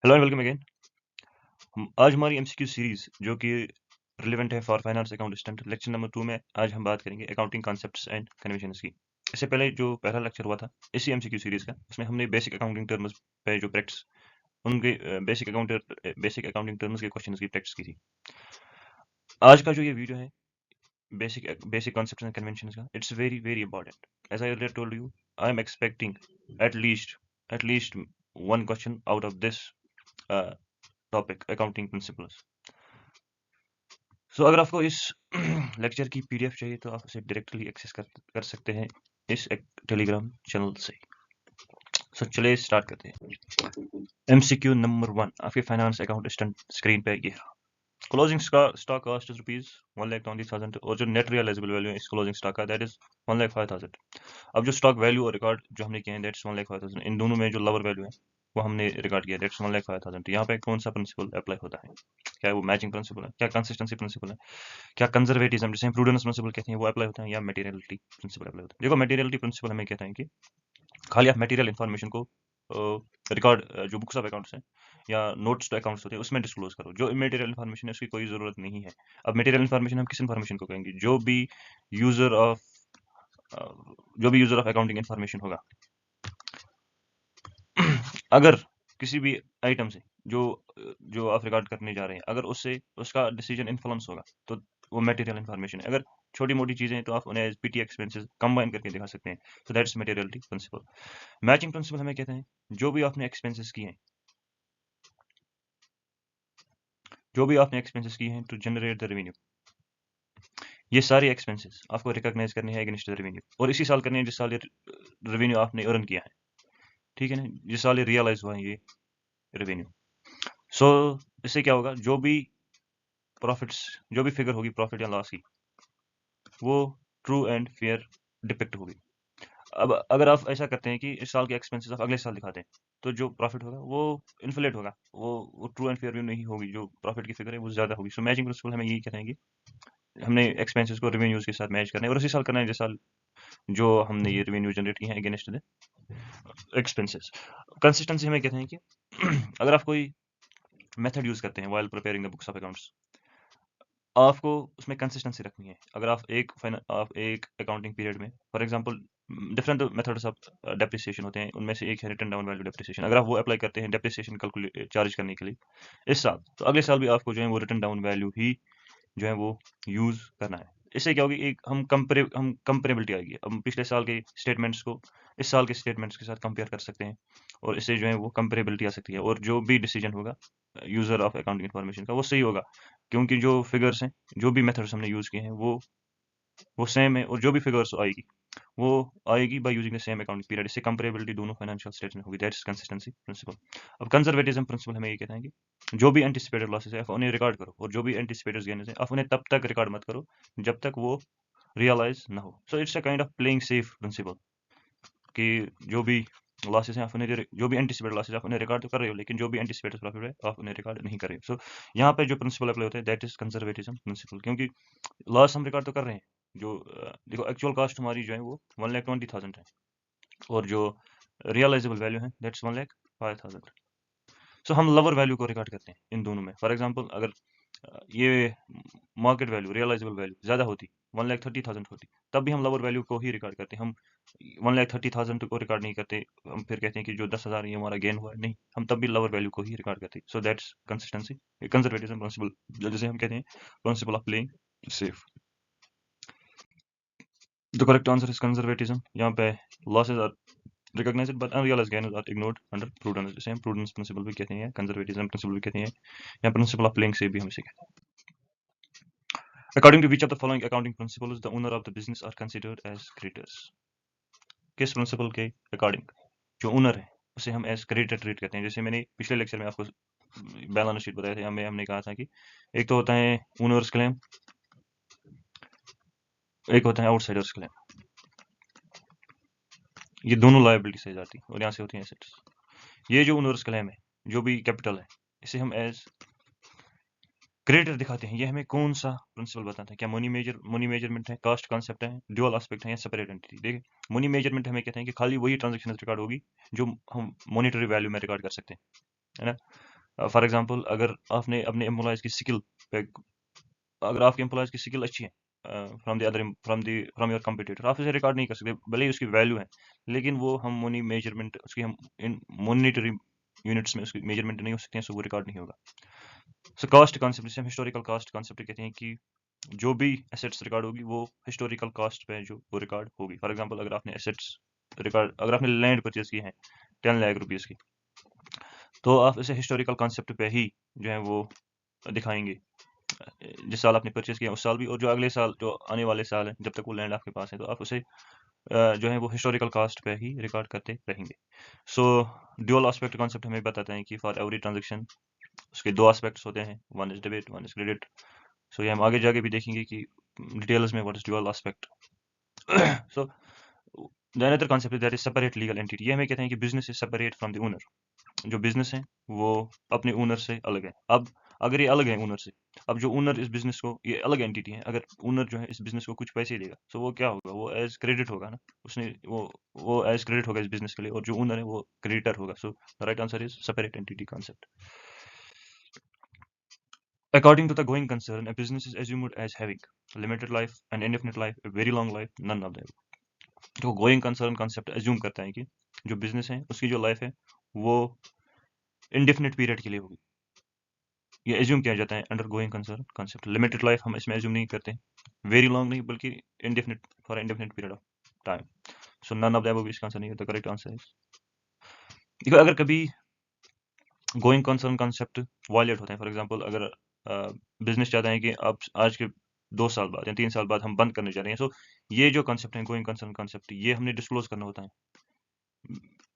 Hello and welcome again. आज हमारी MCQ series जो कि रिलेवेंट है for finance account assistant lecture number 2 में आज हम बात करेंगे अकाउंटिंग कॉन्सेप्ट्स एंड कन्वेंशंस की। इससे पहले जो पहला लेक्चर हुआ था इसी एमसीक्यू सीरीज का, उसमें हमने बेसिक अकाउंटिंग टर्म्स पे जो प्रैक्टिस उनके बेसिक अकाउंटिंग टर्म्स के क्वेश्चंस की प्रैक्टिस की थी। आज का जो ये वीडियो है बेसिक कॉन्सेप्ट्स एंड कन्वेंशंस का, it's very very important. As I already told you, I am expecting at least one question out of this topic, accounting principles. अगर आपको इस लेक्चर की पीडीएफ चाहिए तो आप उसे डायरेक्टली एक्सेस कर सकते हैं इस टेलीग्राम चैनल से। चलिए स्टार्ट करते हैं। एमसीक्यू नंबर 1 आपके फाइनेंस अकाउंट असिस्टेंट स्क्रीन पे ये रहा। Closing stock cost is rupees 1,20,000 और जो नेट रियलाइजेबल वैल्यू है इस क्लोजिंग स्टॉक का दैट इज 1,05,000। अब जो स्टॉक वैल्यू और रिकॉर्ड जो हमने किए हैं दैट्स 1,05,000। इन दोनों में जो लोअर वैल्यू है वो हमने रिकॉर्ड किया दैट्स 1,05,000। यहाँ पे कौन सा प्रिंसिपल अप्लाई होता है? क्या वो मैचिंग प्रिंसिपल है, क्या कंसिस्टेंसी प्रिंसिपल है, क्या कंजर्वेटिज्म जिसे प्रूडेंस प्रिंसिपल कहते हैं वो अप्लाई होता है, या मटेरियलिटी प्रिंसिपल अप्लाई होता है? देखो, मटेरियलिटी प्रिंसिपल हमें कहता है कि खाली आप मटेरियल इन्फॉर्मेशन को रिकॉर्ड जो बुक्स ऑफ अकाउंट्स हैं या नोट्स टू अकाउंट्स होते हैं उसमें डिस्क्लोज करो। जो इमेटेरियल इन्फॉर्मेशन है उसकी कोई ज़रूरत नहीं है। अब मटेरियल इन्फॉर्मेशन हम किस इन्फॉर्मेशन को कहेंगे? यूजर ऑफ जो भी यूजर ऑफ अकाउंटिंग इन्फॉर्मेशन होगा। अगर किसी भी आइटम से जो जो आप रिकॉर्ड करने जा रहे हैं, अगर उससे उसका डिसीजन इन्फ्लुएंस होगा तो वो मटेरियल इन्फॉर्मेशन है। अगर छोटी मोटी चीजें हैं तो आप उन्हें पीटी एक्सपेंसेस कंबाइन करके दिखा सकते हैं। So that's materiality principle. Matching principle हमें कहते हैं जो भी आपने एक्सपेंसेस किए हैं टू जनरेट द रेवेन्यू, ये सारे एक्सपेंसेस आपको रिकॉग्नाइज करने हैं अगेंस्ट द रेवेन्यू, और इसी साल करने हैं जिस साल ये रेवेन्यू आपने अर्न किया है। ठीक है ना, जिस साल ये रियलाइज हुआ है ये रेवेन्यू। सो इससे क्या होगा, जो भी फिगर होगी प्रॉफिट या लॉस की, वो ट्रू एंड फेयर डिपिक्ट होगी। अब अगर आप ऐसा करते हैं कि इस साल के एक्सपेंसेस आप अगले साल दिखाते हैं तो जो प्रॉफिट होगा वो इन्फ्लेट होगा, वो ट्रू एंड फेयर व्यू नहीं होगी, जो प्रॉफिट की फिगर है वो ज्यादा होगी। सो मैचिंग प्रिंसिपल हमें यही कहते हैं कि हमने एक्सपेंसेस को रेवेन्यूज के साथ मैच करना है और उसी साल करना है जिस साल जो हमने ये रेवेन्यू जनरेट किए हैं अगेंस्ट द एक्सपेंसेस। कंसिस्टेंसी हमें कहते हैं कि अगर आप कोई मेथड यूज करते हैं while preparing the books of accounts, आपको उसमें कंसिस्टेंसी रखनी है। अगर आप एक अकाउंटिंग पीरियड में, for example, different methods of depreciation होते हैं, उनमें से एक है रिटन डाउन वैल्यू डेप्रिसिएशन। अगर आप वो अप्लाई करते हैं डेप्रिसिएशन कैलकुलेट चार्ज करने के लिए इस साल, तो अगले साल भी आपको जो है वो रिटन डाउन वैल्यू ही जो है वो यूज करना है। इससे क्या होगी, एक हम कंपेरेबिलिटी आएगी। हम पिछले साल के स्टेटमेंट्स को इस साल के स्टेटमेंट्स के साथ कंपेयर कर सकते हैं और इससे जो है वो कंपेरेबिलिटी आ सकती है, और जो भी डिसीजन होगा यूजर ऑफ अकाउंटिंग इन्फॉर्मेशन का वो सही होगा, क्योंकि जो फिगर्स हैं, जो भी मेथड्स हमने यूज किए हैं वो सेम है, और जो भी फिगर्स आएगी वो आएगी by using the same accounting period. इससे कंपेरेबिलिटी दोनों फाइनेंशियल स्टेट्स में होगी। That's consistency principle. अब कंजर्वेटिज्म प्रिंसिपल हमें ये कहता है कि जो भी एंटिसिपेटेड लॉसेस है आप उन्हें रिकॉर्ड करो, और जो भी एंटिसिपेटेड गेन्स है आप उन्हें तब तक रिकॉर्ड मत करो जब तक वो रियलाइज ना हो। So it's a kind of playing safe principle कि जो भी लॉसेस हैं आप उन्हें, जो भी एंटिसिपेटेड लॉसेस आप उन्हें रिकॉर्ड तो कर रहे हो, लेकिन जो भी एंटिसिपेटेड प्रॉफिट है आप उन्हें रिकॉर्ड नहीं कर रहे हो। सो यहाँ पे जो प्रिंसिपल अप्लाई होता है दैट इज कंजर्वेटिज्म प्रिंसिपल, क्योंकि लॉस हम रिकॉर्ड तो कर रहे हैं। देखो, एक्चुअल कॉस्ट हमारी जो है वो 1,20,000 है, और जो रियलाइजेबल वैल्यू है दैट्स 1,05,000। सो हम लोअर वैल्यू को रिकॉर्ड करते हैं इन दोनों में। फॉर एग्जांपल, अगर ये मार्केट वैल्यू, रियलाइजेबल वैल्यू ज़्यादा होती, 1,30,000 होती, तब भी हम लोअर वैल्यू को ही रिकॉर्ड करते हैं। हम 1,30,000 को रिकॉर्ड नहीं करते। हम फिर कहते हैं कि जो 10,000 ये हमारा गेन हुआ है, नहीं, हम तब भी लोअर वैल्यू को ही रिकॉर्ड करते हैं। So that's consistency conservatism principle, जिसे हम कहते हैं principle of playing safe. The correct answer is conservatism. यहाँ पे losses are recognized but unrealized gains are ignored under prudence, जिसे हम prudence principle भी कहते हैं, conservatism principle भी कहते हैं, या principle of playing safe भी हम इसे कहते हैं। According to which of the following accounting principles the owner of the business are considered as creditors? किस principle के according जो ओनर है उसे हम एज क्रेडिटर ट्रीट करते हैं? जैसे मैंने पिछले लेक्चर में आपको बैलेंस शीट बताया था, हमें हमने कहा था कि एक तो होता है ओनर्स क्लेम, एक होता है आउटसाइडर्स क्लेम। ये दोनों लायबिलिटी से जाती है और यहाँ से होती है एसेट्स। ये जो ओनर्स क्लेम है, जो भी कैपिटल है, इसे हम एज क्रेडिटर दिखाते हैं। ये हमें कौन सा प्रिंसिपल बताता है? क्या मनी मेजरमेंट है, कास्ट कॉन्सेप्ट है, ड्यूअल एस्पेक्ट है, या सेपरेट एंटिटी? देखिए, मनी मेजरमेंट हमें कहते हैं कि खाली वही ट्रांजैक्शन रिकॉर्ड होगी जो हम मॉनेटरी वैल्यू में रिकॉर्ड कर सकते हैं, है ना। फॉर एग्जांपल, अगर आपने अपने एम्प्लॉयज़ की स्किल पे, अगर आपके एम्प्लॉयज़ की स्किल अच्छी है from the other from your competitor, आप इसे रिकॉर्ड नहीं कर सकते, भले ही उसकी वैल्यू है, लेकिन वो हम मनी मेजरमेंट उसकी हम इन मॉनिटरी यूनिट्स में उसकी मेजरमेंट नहीं हो सकते हैं, सो वो रिकॉर्ड नहीं होगा। सो कॉस्ट कॉन्सेप्ट, जिसे हम हिस्टोरिकल कॉस्ट कॉन्सेप्ट कहते हैं, कि जो भी एसेट्स रिकॉर्ड होगी वो हिस्टोरिकल कॉस्ट पे जो वो रिकॉर्ड होगी। फॉर एग्जांपल, अगर आपने एसेट्स रिकॉर्ड, अगर आपने लैंड परचेज की है 10 लाख रुपीज़ की, तो आप इसे हिस्टोरिकल कॉन्सेप्ट पे ही जो है वो दिखाएंगे, जिस साल आपने परचेज किया उस साल भी, और जो अगले साल, जो आने वाले साल है, जब तक वो लैंड आपके पास है, तो आप उसे जो है वो हिस्टोरिकल कास्ट पे ही रिकॉर्ड करते रहेंगे। सो ड्यूअल एस्पेक्ट कॉन्सेप्ट हमें बताते हैं कि फॉर एवरी ट्रांजेक्शन उसके दो एस्पेक्ट्स होते हैं, one is debit, one is credit. So ये हम आगे जाके भी देखेंगे कि डिटेल्स में what is dual aspect. So the another concept that is separate legal entity. ये हमें कहते हैं कि business is separate from the owner. जो बिजनेस है वो अपने ओनर से अलग है। अब अगर ये अलग है ओनर से, अब जो ओनर इस बिजनेस को, ये अलग एंटिटी है, अगर ओनर जो है इस बिजनेस को कुछ पैसे देगा, तो वो क्या होगा, वो एज क्रेडिट होगा ना, उसने वो एज क्रेडिट होगा इस बिजनेस के लिए, और जो ओनर है वो क्रेडिटर होगा। सो the right answer is separate entity concept. According to the going concern, a business is assumed as having limited life, an indefinite life, a very long life, none of them। जो going concern concept assume करता है कि जो business है उसकी जो life है वो इनडेफिनेट पीरियड के लिए होगी। ये एज्यूम किया जाता है under going concern concept. Limited life हम इसमें एज्यूम नहीं करते, वेरी लॉन्ग नहीं, बल्कि indefinite, for indefinite period of time. So none of the above इसका आंसर नहीं है। द करेक्ट आंसर इज, देखो, अगर कभी गोइंग कंसर्न कॉन्सेप्ट वायलेट होते हैं, फॉर एग्जांपल अगर बिजनेस चाहता है कि आप आज के 2 साल बाद या 3 साल बाद हम बंद करने जा रहे हैं, सो ये जो कॉन्सेप्ट है गोइंग कंसर्न कॉन्सेप्ट, ये हमने डिस्क्लोज करना होता है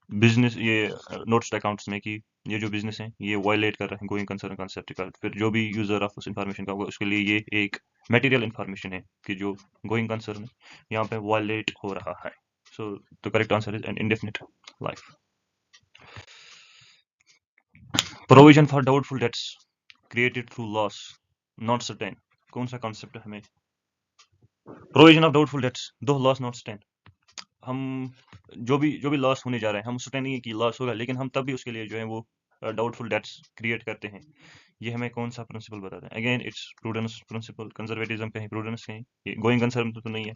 बिजनेस, ये नोट्स अकाउंट्स में, कि ये जो बिजनेस है ये वायलेट कर रहे हैं गोइंग कंसर्न कॉन्सेप्ट का। फिर जो भी यूजर ऑफ उस इंफॉर्मेशन का होगा उसके लिए ये एक मटेरियल इंफॉर्मेशन है कि जो गोइंग कंसर्न है यहाँ पे वायलेट हो रहा है। So the correct answer is an indefinite life. Provision for doubtful debts created through loss not certain. कौन सा कॉन्सेप्ट हमें, प्रोविजन ऑफ डाउटफुल डेट्स दो लॉस नॉट सर्टेन। हम जो भी लॉस होने जा रहा है, हम सर्टेन नहीं है कि लॉस होगा, लेकिन हम तब भी उसके लिए जो है वो डाउटफुल डेट्स क्रिएट करते हैं। ये हमें कौन सा प्रिंसिपल बताता है? Again it's prudence principle. Conservatism कहीं, प्रूडेंस कहीं, ये गोइंग कंसर्न तो नहीं है।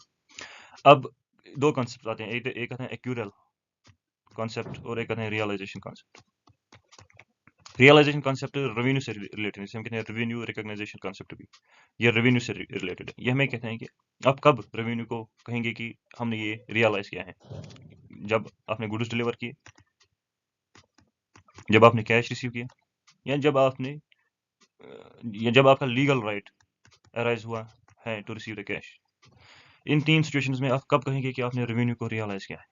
अब दो कॉन्सेप्ट आते हैं, एक आता है एक्यूरल कॉन्सेप्ट और एक आता है realisation concept. Realisation concept revenue से रिलेटेड है, जिसे हम कहते हैं रेवेन्यू रिकॉग्नाइजेशन कॉन्सेप्ट भी, ये रेवेन्यू से रिलेटेड है। ये हमें कहते हैं कि आप कब रेवेन्यू को कहेंगे कि हमने ये रियलाइज किया है, जब आपने गुड्स डिलीवर किए, जब आपने कैश रिसीव किया, या जब आपका लीगल राइट अराइज हुआ है टू रिसीव द कैश। इन तीन सिचुएशंस में आप कब कहेंगे कि आपने रेवेन्यू को रियलाइज किया है?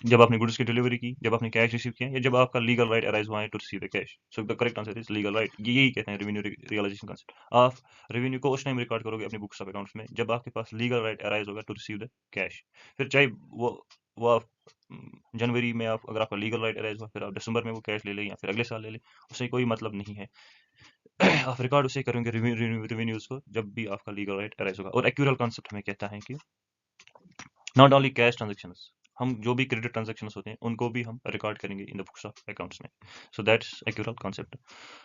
जब आपने गुड्स की डिलीवरी की, जब आपने कैश रिसीव किया, या जब आपका लीगल राइट अराइज हुआ है to receive the cash. So the correct answer is legal right. ये यही कहते हैं रेवेन्यू रियलाइजेशन कॉन्सेप्ट। आप रेवेन्यू को उस टाइम रिकॉर्ड करोगे अपने बुक्स ऑफ अकाउंट्स में जब आपके पास लीगल राइट अराइज होगा टू रिसीव द कैश। फिर चाहे वो आप जनवरी में, आप अगर आपका लीगल राइट अराइज हुआ, फिर आप दिसंबर में वो कैश ले लें या फिर अगले साल ले लें, उससे कोई मतलब नहीं है। आप रिकॉर्ड उसे करेंगे रेवेन्यूज को जब भी आपका लीगल राइट अराइज होगा। और एक्यूरल कॉन्सेप्ट हमें कहता है कि नॉट ओनली कैश ट्रांजेक्शंस, हम जो भी क्रेडिट ट्रांजेक्शंस होते हैं उनको भी हम रिकॉर्ड करेंगे in the books of accounts में। So that's accrual concept.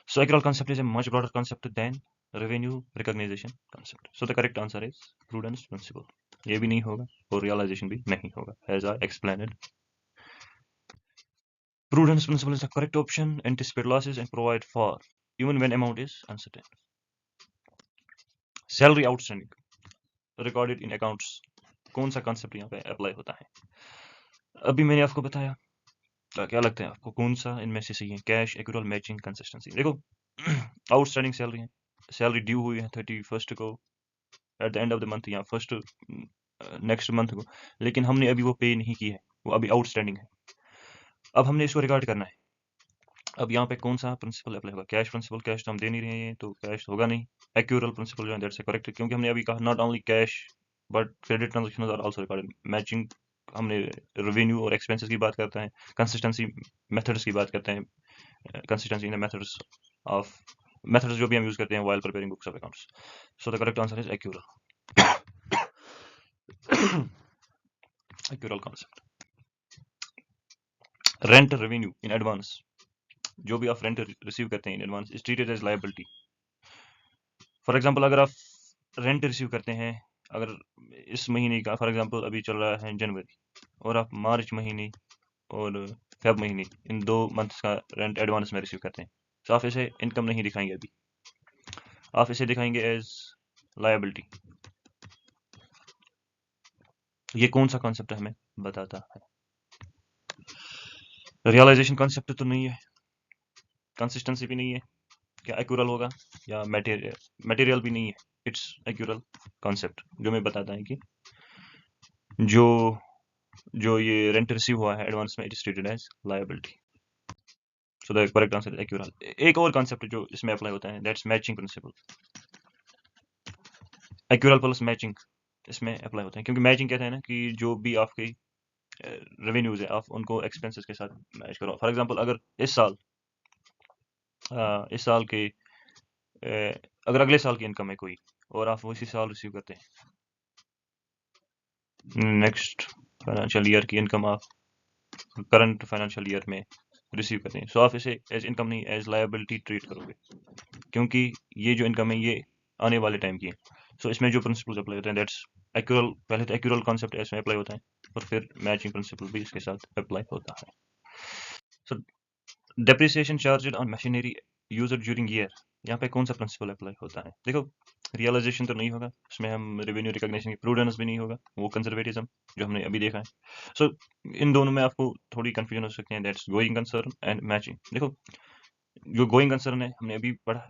So accrual concept is a much broader concept than revenue recognisation concept. So the correct answer is prudence principle. ये भी नहीं होगा और रियलाइजेशन भी नहीं होगा, as I explained. Prudence principle is the correct option. Anticipate losses and provide for even when amount is uncertain. Salary outstanding recorded in accounts, कौन सा कॉन्सेप्ट यहाँ पे अप्लाई होता है? अभी मैंने आपको बताया, तो क्या लगता है आपको कौन सा इनमें से सही है? Cash, accrual, matching, consistency. देखो, आउटस्टैंडिंग सैलरी है, सैलरी ड्यू हुई है 31st को, at the end of the month या फर्स्ट नेक्स्ट मंथ को, लेकिन हमने अभी वो पे नहीं की है, वो अभी आउटस्टैंडिंग है। अब हमने इसको रिकॉर्ड करना है। अब यहाँ पे कौन सा प्रिंसिपल अप्लाई होगा? Cash principle. कैश तो हम दे नहीं रहे हैं तो कैश होगा नहीं। एक्यूरल प्रिंसिपल जो है दैट्स करेक्ट, क्योंकि हमने अभी कहा not only cash but credit transactions are also recorded. Matching, हमने रेवेन्यू और एक्सपेंसेस की बात करते हैं। कंसिस्टेंसी, मेथड्स की बात करते हैं, consistency in the methods of, methods जो भी हम यूज करते हैं while preparing books of accounts. So the correct answer is accrual. Accrual concept. Rent revenue in advance जो भी आप रेंट रिसीव करते हैं in advance is treated as liability. For example अगर आप रेंट रिसीव करते हैं, अगर इस महीने का फॉर एग्जांपल अभी चल रहा है जनवरी, और आप मार्च महीने और फेब महीने इन 2 मंथ्स का रेंट एडवांस में रिसीव करते हैं, तो आप इसे इनकम नहीं दिखाएंगे, अभी आप इसे दिखाएंगे एज लायबिलिटी। ये कौन सा कॉन्सेप्ट हमें बताता है? रियलाइजेशन कॉन्सेप्ट तो नहीं है, कंसिस्टेंसी भी नहीं है, क्या एक्यूरल होगा, या मटेरियल भी नहीं है, इट्स एक्यूरल कॉन्सेप्ट जो हमें बताता है कि जो जो ये रेंट रिसीव हुआ है एडवांस में, it is treated as liability. So the correct answer is accrual. एक और कॉन्सेप्ट जो इसमें अप्लाई होता है, that's matching principle. Accrual plus matching इसमें अप्लाई होता है, क्योंकि मैचिंग कहते हैं ना कि जो भी आपके रेवेन्यूज है आप उनको एक्सपेंसेस के साथ मैच करो। फॉर एग्जांपल अगर इस साल के अगर अगले साल की इनकम है कोई, और आप उसी साल रिसीव करते हैं नेक्स्ट फाइनेंशियल ईयर की इनकम, आप करंट फाइनेंशियल ईयर में रिसीव करते हैं, सो आप इसे एज इनकम नहीं एज लायबिलिटी ट्रीट करोगे, क्योंकि ये जो इनकम है ये आने वाले टाइम की है। सो इसमें जो प्रिंसिपल्स अप्लाई होते हैं, दैट्स एक्यूरल। पहले तो एक्यूरल कॉन्सेप्ट इसमें अप्लाई होता है, और फिर मैचिंग प्रिंसिपल भी इसके साथ अप्लाई होता है। सो depreciation charged on machinery used during year, यहाँ पे कौन सा प्रिंसिपल अप्लाई होता है? देखो, रियलाइजेशन तो नहीं होगा, उसमें हम रेवेन्यू रिकॉग्निशन की प्रूडेंस भी नहीं होगा, वो कंजर्वेटिज्म जो हमने अभी देखा है। सो इन दोनों में आपको थोड़ी कंफ्यूजन हो सकती है, that's going concern and matching. देखो, जो गोइंग कंसर्न है हमने अभी पढ़ा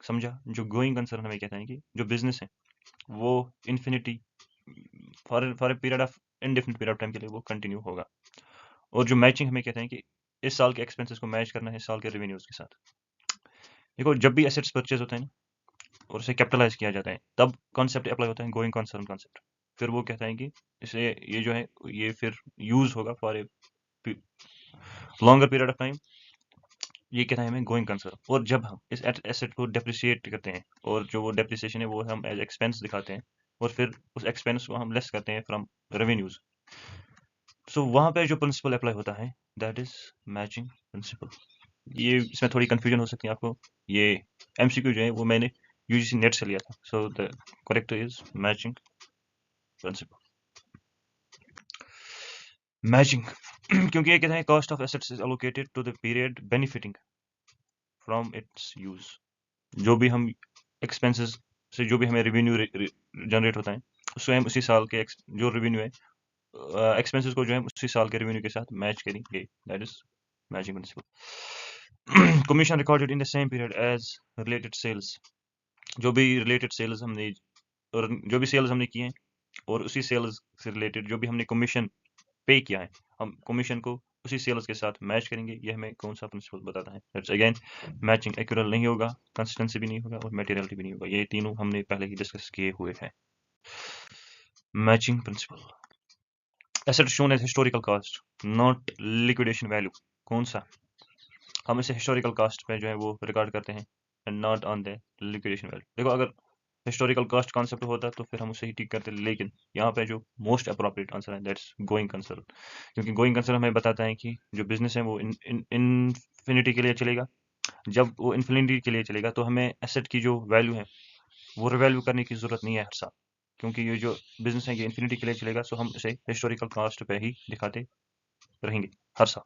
समझा, जो गोइंग कंसर्न हमें कहता है कि जो बिजनेस है वो infinity for a period of indefinite period of time के लिए वो कंटिन्यू होगा। और जो मैचिंग हमें कहते हैं कि इस साल के एक्सपेंसेस को मैच करना है इस साल के रेवेन्यूज के साथ। देखो, जब भी एसेट्स परचेज होते हैं ना, और उसे कैपिटलाइज किया जाता है, तब कॉन्सेप्ट अप्लाई होता है गोइंग कंसर्न कॉन्सेप्ट। फिर वो कहता है कि इसे ये जो है ये फिर यूज होगा for a longer period of time, ये कहता है हमें गोइंग कंसर्न। और जब हम इस एसेट को डेप्रिसिएट करते हैं, और जो वो डेप्रिसिएशन है वो हम एज एक्सपेंस दिखाते हैं, और फिर उस एक्सपेंस को हम लेस करते हैं फ्रॉम रेवेन्यूज, सो वहां पे जो प्रिंसिपल अप्लाई होता है दैट इज मैचिंग प्रिंसिपल। ये इसमें थोड़ी कंफ्यूजन हो सकती है आपको, ये एमसीक्यू जो है वो मैंने यूजीसी नेट से लिया था, so the correct is matching principle. Matching क्योंकि ये कहते हैं cost of assets is allocated to the period benefiting from its use. जो भी हम एक्सपेंसेस से जो भी हमें रेवेन्यू जनरेट होता है, उसको हम उसी साल के जो रेवेन्यू है एक्सपेंसेस को जो है उसी साल के रेवेन्यू के साथ मैच करेंगे, that is matching principle. Commission recorded in the same period as related sales. जो भी रिलेटेड सेल्स हमने, और जो भी सेल्स हमने किए हैं, और उसी सेल्स से रिलेटेड जो भी हमने कमीशन पे किया है, हम कमीशन को उसी सेल्स के साथ मैच करेंगे। ये हमें कौन सा प्रिंसिपल बताता है? That's again matching. एक्यूरल नहीं होगा, कंसिस्टेंसी भी नहीं होगा, और मटेरियलिटी भी नहीं होगा। ये तीनों हमने पहले ही डिस्कस किए हुए हैं। Matching principle. Asset shown as historical cost not liquidation value. कौन सा? हम इसे हिस्टोरिकल कॉस्ट पे जो है वो रिकॉर्ड करते हैं, and not on the liquidation value. देखो, अगर हिस्टोरिकल कॉस्ट कॉन्सेप्ट होता है तो फिर हम उसे ही ठीक करते, लेकिन यहाँ पे जो मोस्ट अप्रोप्रिएट आंसर है दैट्स गोइंग कंसर्न। क्योंकि गोइंग कंसर्न हमें बताता है कि जो बिजनेस है वो इन्फिनिटी के लिए चलेगा। जब वो इन्फिनिटी के लिए चलेगा तो हमें एसेट की जो वैल्यू है वो रिवैल्यू करने की जरूरत नहीं है हर साल, क्योंकि ये जो बिजनेस है ये इन्फिनिटी के लिए चलेगा, सो हम इसे हिस्टोरिकल कॉस्ट पे ही दिखाते रहेंगे हर साल।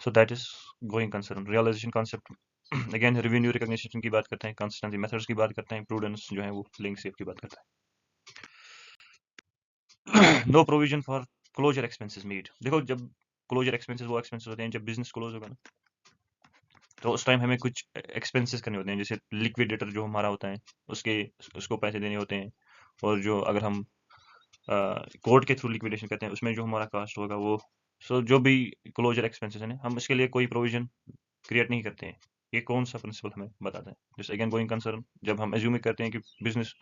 So that is going concern. Realisation concept again revenue recognition की बात करते हैं, कंसिस्टेंसी मेथड्स की बात करते हैं, प्रूडेंस जो है वो लिंक सेफ की बात करता है। No provision for closure expenses made. देखो, जब क्लोजर एक्सपेंसेस वो एक्सपेंसेस होते हैं जब बिजनेस क्लोज होगा ना, तो उस टाइम हमें कुछ एक्सपेंसेस करने होते हैं, जैसे लिक्विडेटर जो हमारा होता है उसके उसको पैसे देने होते हैं, और जो अगर हम कोर्ट के थ्रू लिक्विडेशन करते हैं उसमें जो हमारा कास्ट होगा वो। सो जो भी क्लोजर एक्सपेंसेस हैं हम इसके लिए कोई प्रोविजन क्रिएट नहीं करते हैं। ये कौन सा प्रिंसिपल हमें बताता है? जैसे अगेन गोइंग कंसर्न, जब हम एज्यूम करते हैं कि बिजनेस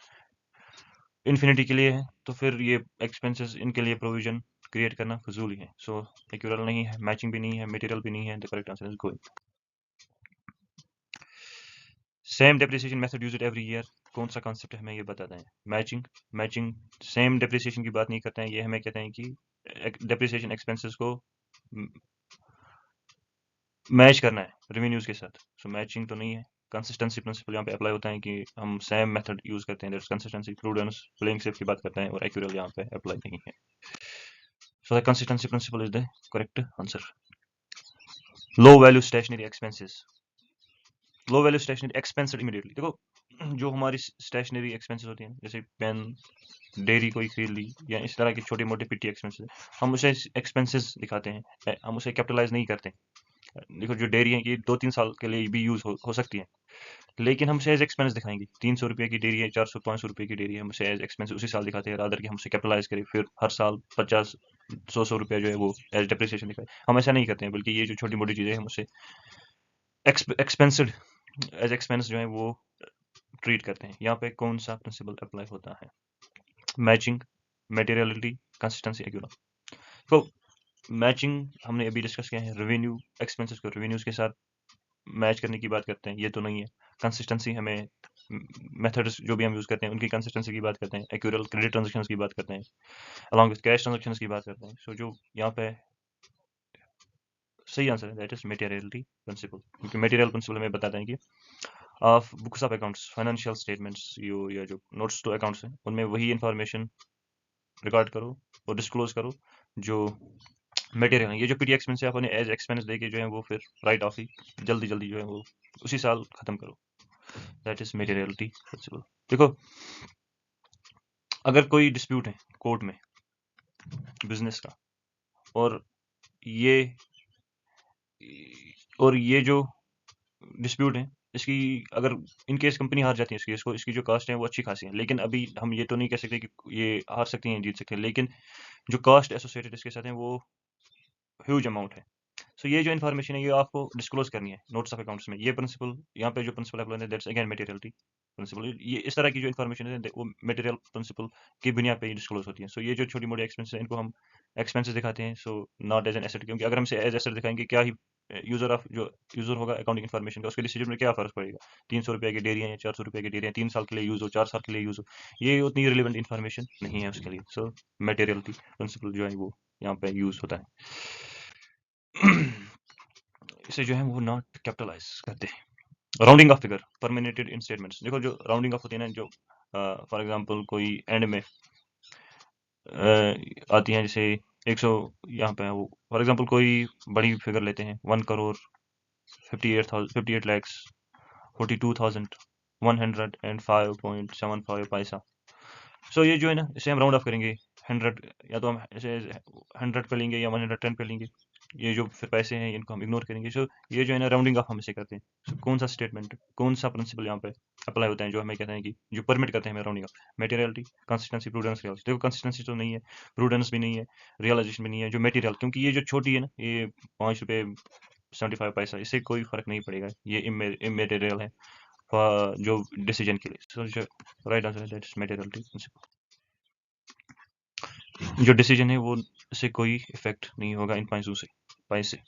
इन्फिनिटी के लिए है, तो फिर ये एक्सपेंसेस इनके लिए प्रोविजन क्रिएट करना फजूल ही है। सो एक्यूरल नहीं है, मैचिंग भी नहीं है, मटेरियल भी नहीं है, the correct answer is going. Same depreciation method used every year. कौन सा कॉन्सेप्ट हमें ये बताता है? मैचिंग। मैचिंग सेम डेप्रिसिएशन की बात नहीं करते हैं, ये हमें कहते हैं कि डेप्रिसिएशन एक्सपेंसेस को मैच करना है रेवेन्यूज के साथ। सो मैचिंग तो नहीं है। कंसिस्टेंसी प्रिंसिपल यहाँ पे अप्लाई होता है कि हम सेम मेथड यूज करते हैं, that's consistency. Prudence playing safe की बात करते हैं, और एक्यूरेल यहाँ पे अप्लाई नहीं है। So the consistency principle is the correct answer. Low value stationery expenses. Low value stationery expensed immediately. देखो जो हमारी स्टेशनरी एक्सपेंसेस होती हैं, जैसे पेन, डेयरी कोई खरीद ली, या इस तरह की छोटे मोटे पिटी एक्सपेंसेस, हम उसे एक्सपेंसेस दिखाते हैं, हम उसे कैपिटलाइज नहीं करते। देखो जो डेयरी है, ये 2-3 साल के लिए भी यूज हो सकती है, लेकिन हम उसे एज एक्सपेंस दिखाएंगे। 300 रुपये की डेयरी है, 400-500 रुपये की डेयरी है, हम उसे एज एक्सपेंस उसी साल दिखाते हैं, रादर कि हम उसे कैपिटलाइज करें, फिर हर साल 50-100 रुपये जो है वो एज डेप्रिसिएशन दिखाए। हम ऐसा नहीं करते हैं, बल्कि ये जो छोटी मोटी चीज़ें हैं, हम उसे एक्सपेंसिड एज एक्सपेंस जो है वो ट्रीट करते हैं। यहाँ पे कौन सा प्रिंसिपल अप्लाई होता है? Matching, materiality, consistency, accurate. तो मैचिंग हमने अभी डिस्कस किया है, रेवेन्यू एक्सपेंसेस को रेवेन्यूज के साथ मैच करने की बात करते हैं, ये तो नहीं है। कंसिस्टेंसी हमें मेथड्स जो भी हम यूज करते हैं उनकी कंसिस्टेंसी की बात करते हैं। एक्यूरल क्रेडिट ट्रांजेक्शंस की बात करते हैं, अलॉन्ग विद कैश ट्रांजेक्शंस की बात करते हैं। सो जो यहाँ पे सही आंसर है दैट इज मटेरियलिटी प्रिंसिपल, क्योंकि मटेरियल प्रिंसिपल हमें बताता है कि आप books of accounts, financial statements, यो या जो नोट्स टू अकाउंट्स हैं, उनमें वही इंफॉर्मेशन रिकॉर्ड करो और डिस्क्लोज करो जो मटेरियल है। ये जो पीटी एक्सपेंस है, आप उन्हें एज एक्सपेंस देके जो है वो फिर राइट ऑफ ही जल्दी जल्दी जो है वो उसी साल खत्म करो। That is materiality principle. देखो अगर कोई डिस्प्यूट है कोर्ट में बिजनेस का, और ये ये जो डिस्प्यूट है, इसकी अगर इन केस कंपनी हार जाती है इस केस को, इसकी जो कास्ट है वो अच्छी खासी है, लेकिन अभी हम ये तो नहीं कह सकते कि ये हार सकती हैं जीत सकते हैं, लेकिन जो कास्ट एसोसिएटेड इसके साथ है वो ह्यूज अमाउंट है। सो ये जो इन्फॉर्मेशन है ये आपको डिस्क्लोज करनी है नोट्स ऑफ अकाउंट्स में। ये प्रिंसिपल यहाँ पे जो प्रिंसिपल अप्लाई है, दैट्स अगेन मटेरियलिटी प्रिंसिपल। ये इस तरह की जो इन्फॉर्मेशन है वो मटेरियल प्रिंसिपल की बुनियाद पे डिस्क्लोज होती है। सो ये जो छोटी मोटी एक्सपेंसेस है, इनको हम एक्सपेंसेस दिखाते हैं, so not as an asset, क्योंकि अगर हम इसे एज एसेट दिखाएंगे, क्या ही यूजर ऑफ जो यूजर होगा अकाउंटिंग इन्फॉर्मेशन का, उसके डिसीजन में क्या फर्क पड़ेगा? 300 रुपये की डेयरी है या 400 रुपये की डेयरी है, 3 साल के लिए यूज हो, 4 साल के लिए यूज हो, ये उतनी रिलेवेंट इन्फॉर्मेशन नहीं है उसके लिए। सो मटेरियलिटी प्रिंसिपल जो है वो यहाँ पे यूज होता है। इसे जो है वो नॉट कैपिटलाइज करते हैं। राउंडिंग ऑफ फिगर परमिनेटेड इन स्टेटमेंट्स। देखो जो राउंडिंग ऑफ होती है ना, जो फॉर एग्जांपल कोई एंड में आती हैं, जैसे 100 यहाँ पे है वो, फॉर एग्जांपल कोई बड़ी फिगर लेते हैं, 1,58,58 lakhs 42,105.75 पैसा। सो ये जो है ना, इसे हम राउंड ऑफ करेंगे 100, या तो हम इसे 100 पे लेंगे या 110 पे लेंगे। ये जो फिर पैसे हैं इनको हम इग्नोर करेंगे। सो ये जो है ना राउंडिंग ऑफ हम इसे करते हैं। कौन सा स्टेटमेंट, कौन सा प्रिंसिपल यहाँ पे अप्लाई होता है जो हमें कहते हैं कि जो परमिट करते हैं हमें rounding off? Materiality, consistency, prudence, reality. देखो कंसिस्टेंसी तो नहीं है, प्रूडेंस भी नहीं है, रियलाइजेशन भी नहीं है। जो मटेरियल, क्योंकि ये जो छोटी है ना, ये 5 रुपये 75 पैसा, इससे कोई फर्क नहीं पड़ेगा, ये इमेटेरियल है जो डिसीजन के लिए। सो जो राइट आंसर है दैट इज मटेरियलिटी प्रिंसिपल। जो डिसीजन है वो से कोई इफेक्ट नहीं होगा इन पैसे।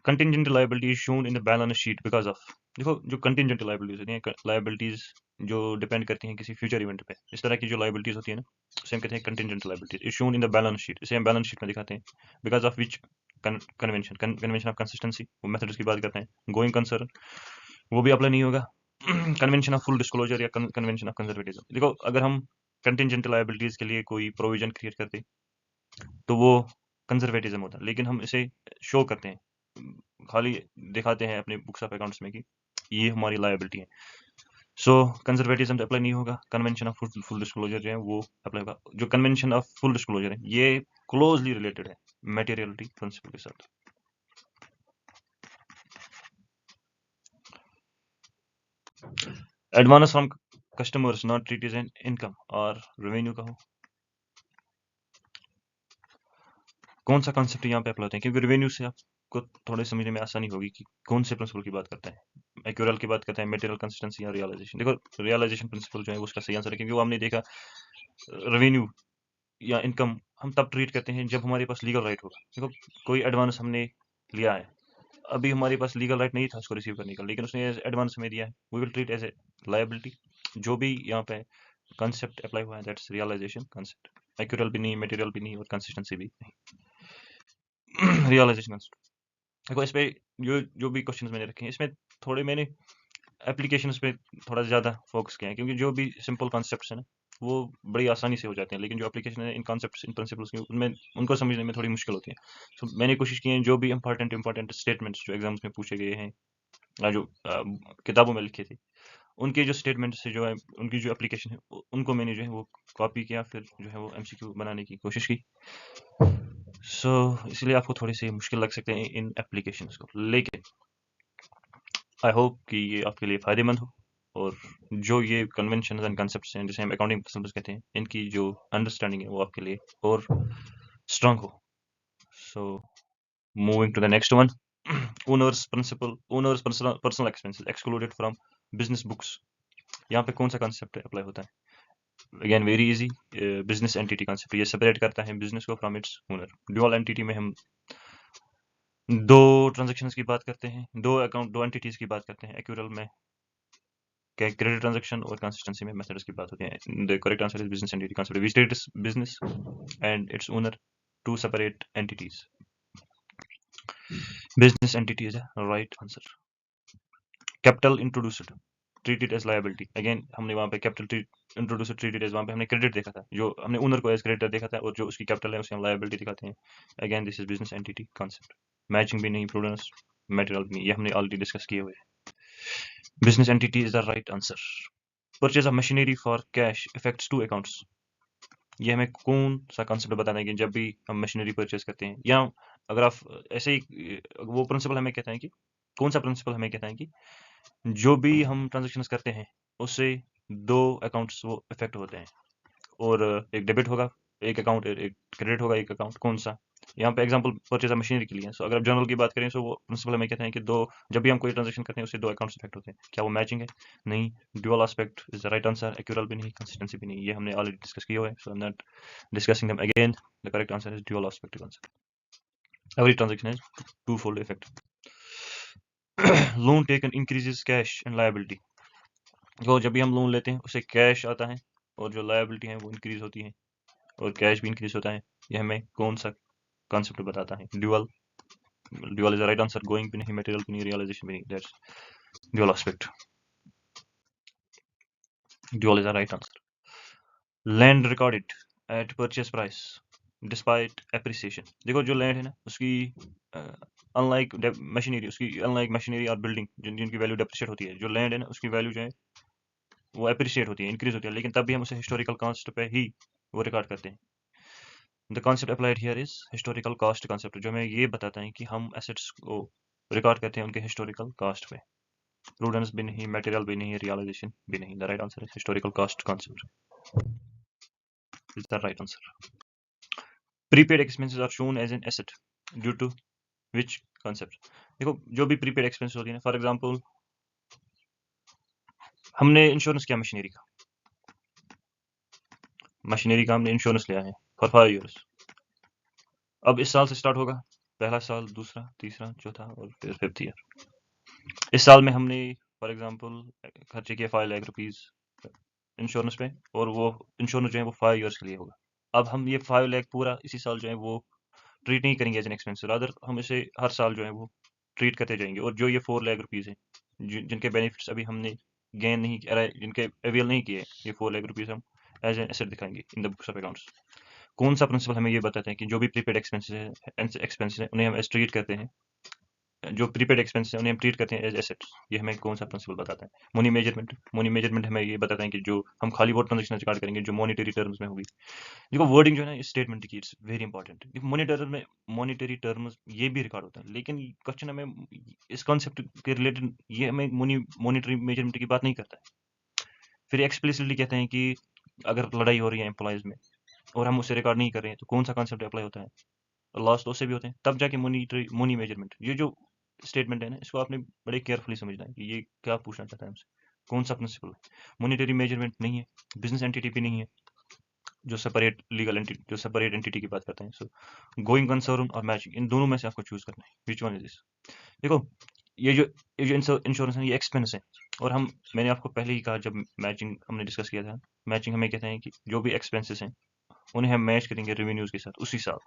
Contingent liability is shown in the balance sheet because of. देखो जो कंटिंजेंट लायबिलिटीज होती हैं, लायबिलिटीज जो डिपेंड करती हैं किसी फ्यूचर इवेंट पे, इस तरह की जो लायबिलिटीज होती है ना, उसे हम कहते हैं contingent liabilities. Is shown in the balance sheet, इसे हम बैलेंस शीट में दिखाते हैं। Because of which convention of consistency, वो मेथड्स की बात करते हैं। गोइंग कंसर्न वो भी अप्लाई नहीं होगा। कन्वेंशन ऑफ फुल डिस्क्लोजर या कन्वेंशन ऑफ कंजर्वेटिज्म। देखो अगर हम कंटिंजेंट लायबिलिटीज के लिए कोई प्रोविजन क्रिएट करते तो वो कंजर्वेटिज्म होता है, लेकिन हम इसे शो करते हैं, खाली दिखाते हैं अपने बुक्स ऑफ अकाउंट्स में कि ये हमारी लायबिलिटी है। सो कंजर्वेटिज्म अप्लाई नहीं होगा। कन्वेंशन ऑफ फुल डिस्क्लोजर जो है वो अप्लाई होगा। जो कन्वेंशन ऑफ फुल डिस्क्लोजर है ये क्लोजली रिलेटेड है मटेरियलिटी प्रिंसिपल के साथ। Advance from customers not treat as an income और रेवेन्यू का हो, कौन सा कॉन्सेप्ट यहाँ पे अप्लाई होता है? क्योंकि रेवेन्यू से आपको थोड़े समझने में आसानी होगी कि कौन से प्रिंसिपल की बात करते हैं। एक्यूरल की बात करते हैं, मटेरियल कंसिस्टेंसी या रियलाइजेशन। देखो रियलाइजेशन प्रिंसिपल जो है वो उसका सही आंसर है, क्योंकि वो हमने देखा रेवेन्यू या इनकम हम तब ट्रीट करते हैं जब हमारे पास लीगल राइट होगा। देखो कोई एडवांस हमने लिया है, अभी हमारे पास लीगल राइट नहीं था उसको रिसीव करने का, लेकिन उसने एडवांस हमें दिया है, we will treat as a liability. जो भी यहाँ पे कंसेप्ट अप्लाई हुआ है दैट्स रियलाइजेशन कंसेप्ट। एक्यूरल भी नहीं, मटेरियल भी नहीं, और कंसिस्टेंसी भी नहीं। Realisation concept. देखो इस पे जो भी क्वेश्चंस मैंने रखे हैं इसमें थोड़े मैंने एप्लीकेशंस पे थोड़ा ज़्यादा फोकस किया है, क्योंकि जो भी सिंपल कॉन्सेप्ट्स हैं ना वो बड़ी आसानी से हो जाते हैं, लेकिन जो एप्लीकेशन है इन कॉन्सेप्ट्स इन प्रिंसिपल्स की उनमें उनको समझने में थोड़ी मुश्किल होती है। सो मैंने कोशिश की है जो भी इंपॉर्टेंट स्टेटमेंट्स जो एग्जाम्स में पूछे गए हैं या जो किताबों में लिखे थे, उनके जो स्टेटमेंट्स जो है उनकी जो एप्लीकेशन है उनको मैंने जो है वो कॉपी किया, फिर जो है वो एमसीक्यू बनाने की कोशिश की। सो इसलिए आपको थोड़ी सी मुश्किल लग सकते हैं इन एप्लीकेशंस को, लेकिन आई होप कि ये आपके लिए फ़ायदेमंद हो, और जो ये कन्वेंशन एंड कंसेप्ट्स हैं जिसे हम अकाउंटिंग प्रिंसिपल्स कहते हैं, इनकी जो अंडरस्टैंडिंग है वो आपके लिए और स्ट्रांग हो। So moving to the next one, owner's personal expenses excluded from business books. यहाँ पे कौन सा कंसेप्ट अप्लाई होता है? Again very easy, business entity concept. ये सेपरेट करता है बिजनेस को from its owner. Dual entity में हम दो ट्रांजेक्शन्स की बात करते हैं, दो एंटिटीज की बात करते हैं। एक्यूरल में क्रेडिट ट्रांजैक्शन और कंसिस्टेंसी में मेथड्स की बात होती है। The correct answer is business entity concept. We state is business and its owner, two separate entities. Business entity is a right answer. Capital introduced treated as liability. Again हमने वहां पे capital introduced treated as, वहां पे हमने credit देखा था, जो हमने ओनर को एज क्रेडिटर देखा था, और जो उसकी कैपिटल है उसे हम लायबिलिटी दिखाते हैं। Again this is business entity concept. Matching भी नहीं, प्रूडेंस, मटेरियल भी नहीं, ये हमने ऑलरेडी डिस्कस किए हुए हैं। Business entity is the right answer. Purchase of machinery for cash effects two accounts. ये हमें कौन सा कॉन्सेप्ट बताना है कि जब भी हम मशीनरी परचेज करते हैं, या अगर आप ऐसे ही वो प्रिंसिपल हमें कहता है कि कौन सा प्रिंसिपल हमें कहता है कि जो भी हम ट्रांजेक्शन्स करते हैं उससे दो अकाउंट्स वो इफेक्ट होते हैं, और एक डेबिट होगा एक अकाउंट, एक क्रेडिट होगा एक अकाउंट। कौन सा? यहाँ पे एग्जांपल परचेज ऑफ मशीनरी के लिए है। सो अगर जनरल की बात करें तो वो प्रिंसिपल हमें कहते हैं कि दो, जब भी हम कोई ट्रांजेक्शन करते हैं उससे दो अकाउंट्स इफेक्ट होते हैं। क्या वो मैचिंग है? नहीं। Dual aspect is the right answer. Accrual भी नहीं, कंसिस्टेंसी भी नहीं, ये हमने ऑलरेडी डिस्कस किया हुआ है, so I am not discussing them again. The correct answer is dual aspect concept. Every transaction has two-fold effect. Loan taken increases cash and liability. तो जब भी हम लोन लेते हैं उससे कैश आता है, और जो लायबिलिटी है वो इंक्रीज होती है, और कैश भी इंक्रीज होता है। ये हमें कौन सा कॉन्सेप्ट बताता है? Dual. Dual is the right answer. Going भी नहीं, मटेरियल भी नहीं, रियलाइजेशन भी नहीं, that's dual aspect. Dual is the right answer. Land recorded at purchase price despite appreciation. देखो जो लैंड है ना उसकी अनलाइक मशीनरी और बिल्डिंग जिनकी वैल्यू डेप्रिशिएट होती है, जो लैंड है ना उसकी वैल्यू जो है वो एप्रिशिएट होती है, इंक्रीज होती है, लेकिन तब भी हम उसे हिस्टोरिकल कॉस्ट पे ही वो रिकॉर्ड करते हैं। The concept applied here is historical cost concept, जो हमें ये बताता है कि हम एसेट्स को रिकॉर्ड करते हैं उनके हिस्टोरिकल कॉस्ट पे। प्रूडेंस भी नहीं, मटेरियल भी नहीं, रियलाइजेशन भी नहीं। The right answer is historical cost concept is the right answer. Prepaid expenses are shown as an asset due to which concept? देखो जो भी प्रीपेड एक्सपेंस होती है ना, फॉर एग्जांपल हमने इंश्योरेंस किया मशीनरी का हमने इंश्योरेंस लिया है फॉर 5 इयर्स। अब इस साल से स्टार्ट होगा, पहला साल, दूसरा, तीसरा, चौथा और फिर 5th ईयर। इस साल में हमने फॉर एग्जांपल खर्चे किए 5 लाख रुपीस इंश्योरेंस पे, और वो इंश्योरेंस जो है वो 5 इयर्स के लिए होगा। अब हम ये 5 लाख पूरा इसी साल जो है वो ट्रीट नहीं करेंगे एज एन एक्सपेंस, रादर हम इसे हर साल जो है वो ट्रीट करते जाएंगे, और जो ये 4 लाख रुपीस है जिनके बेनिफिट्स अभी हमने गेन नहीं जिनके अवेल नहीं किए, ये 4 लाख रुपीस हम एज एन एसेट दिखाएंगे इन द बुक्स ऑफ अकाउंट्स। कौन सा प्रिंसिपल हमें ये बताता है कि जो भी प्रीपेड एक्सपेंसेस है उन्हें हम एज ट्रीट करते हैं, जो प्रीपेड एक्सपेंसेस हैं उन्हें हम ट्रीट करते हैं एज एसेट्स? ये हमें कौन सा प्रिंसिपल बताता है? मनी मेजरमेंट हमें ये बताता है कि जो हम खाली वो ट्रांजेक्शन रिकॉर्ड करेंगे जो मॉनिटरी टर्म्स में होगी। देखो वर्डिंग जो है ना इस स्टेटमेंट की, it's very important. Monetary terms ये भी रिकॉर्ड होता है, लेकिन क्वेश्चन हमें इस कॉन्सेप्ट के रिलेटेड ये हमें मॉनिटरी मेजरमेंट की बात नहीं करता है। फिर एक्सप्लिसिटली कहते हैं कि अगर लड़ाई हो रही है एम्प्लॉयज में और हम उसे रिकॉर्ड नहीं कर रहे हैं तो कौन सा कॉन्सेप्ट अप्लाई होता है? लॉस तो उससे भी होते हैं, तब जाके मनी मेजरमेंट। ये जो स्टेटमेंट है ना इसको आपने बड़े केयरफुली समझना है कि ये क्या पूछना चाहता है हमसे, कौन सा प्रिंसिपल है। मॉनिटरी मेजरमेंट नहीं है, बिजनेस एंटिटी भी नहीं है, जो सेपरेट लीगल एंटिटी, जो सेपरेट एंटिटी की बात करते हैं। सो गोइंग कंसर्न और मैचिंग, इन दोनों में से आपको चूज करना है, विच वन इज दिस। देखो ये जो इंश्योरेंस है ये एक्सपेंस है, और हम मैंने आपको पहले ही कहा जब मैचिंग हमने डिस्कस किया था, मैचिंग हमें कहते हैं कि जो भी एक्सपेंसेस हैं उन्हें हम मैच करेंगे रेवेन्यूज के साथ उसी साल।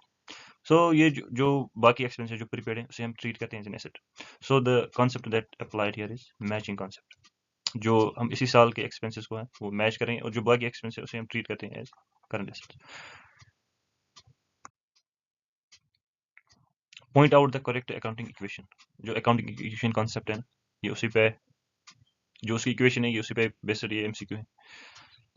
सो ये जो बाकी एक्सपेंस है जो प्रीपेड है उसे हम ट्रीट करते हैं as an asset. So the concept that applied here is matching concept. जो हम इसी साल के एक्सपेंसेस को है वो मैच करेंगे और जो बाकी एक्सपेंस है उसे हम ट्रीट करते हैं as current asset. Point out the correct accounting equation. जो अकाउंटिंग इक्वेशन कॉन्सेप्ट है ना, ये उसी पे जो उसकी इक्वेशन है ये उसी पे बेस्ड ये एमसीक्यू है।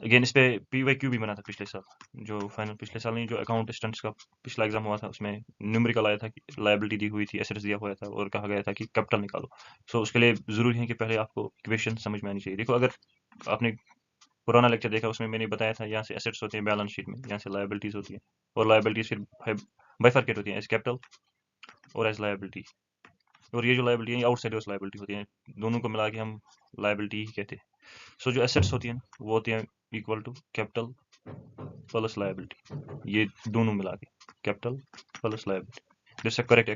अगेन इस पे पीवाईक्यू भी बना था पिछले साल, जो फाइनल पिछले साल नहीं, जो अकाउंट स्टूडेंट्स का पिछला एग्जाम हुआ था उसमें न्यूमेरिकल आया था कि लायबिलिटी दी हुई थी, एसेट्स दिया हुआ था और कहा गया था कि कैपिटल निकालो। सो उसके लिए जरूरी है कि पहले आपको इक्वेशन समझ में आनी चाहिए। देखो अगर आपने पुराना लेक्चर देखा उसमें मैंने बताया था यहाँ से एसेट्स होते हैं बैलेंस शीट में, यहाँ से लायबिलिटीज होती है और लायबिलिटीज फिर बाइफरकेट होती है एज कैपिटल और एज लायबिलिटी। और ये जो लायबिलिटी है आउटसाइडर्स लायबिलिटी होती है, दोनों को मिला के हम लायबिलिटी ही कहते हैं। सो जो एसेट्स होती है ना वो होती है equal to capital plus liability, ये दोनों मिला के capital plus liability, this correct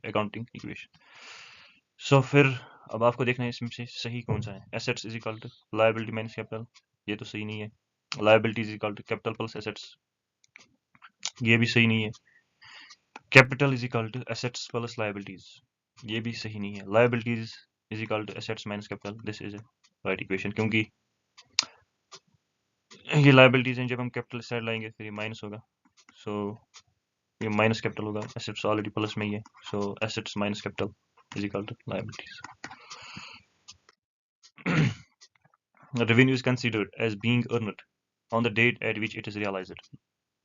accounting equation. So फिर अब आपको देखना है इसमें से सही कौन सा है। Assets is equal to liability minus capital, ये तो सही नहीं है। Liability is equal to capital plus assets, ये भी सही नहीं है। Capital is equal to assets plus liabilities, ये भी सही नहीं है। Liabilities is equal to assets minus capital, this is a right equation, क्योंकि ये लायबिलिटीज हैं, जब हम कैपिटल साइड लाएंगे फिर ये माइनस होगा। सो ये माइनस कैपिटल होगा, एसेट्स ऑलरेडी प्लस में ही है। So assets minus capital is equal to liabilities. Revenue is considered as being earned on the date at which it is realised.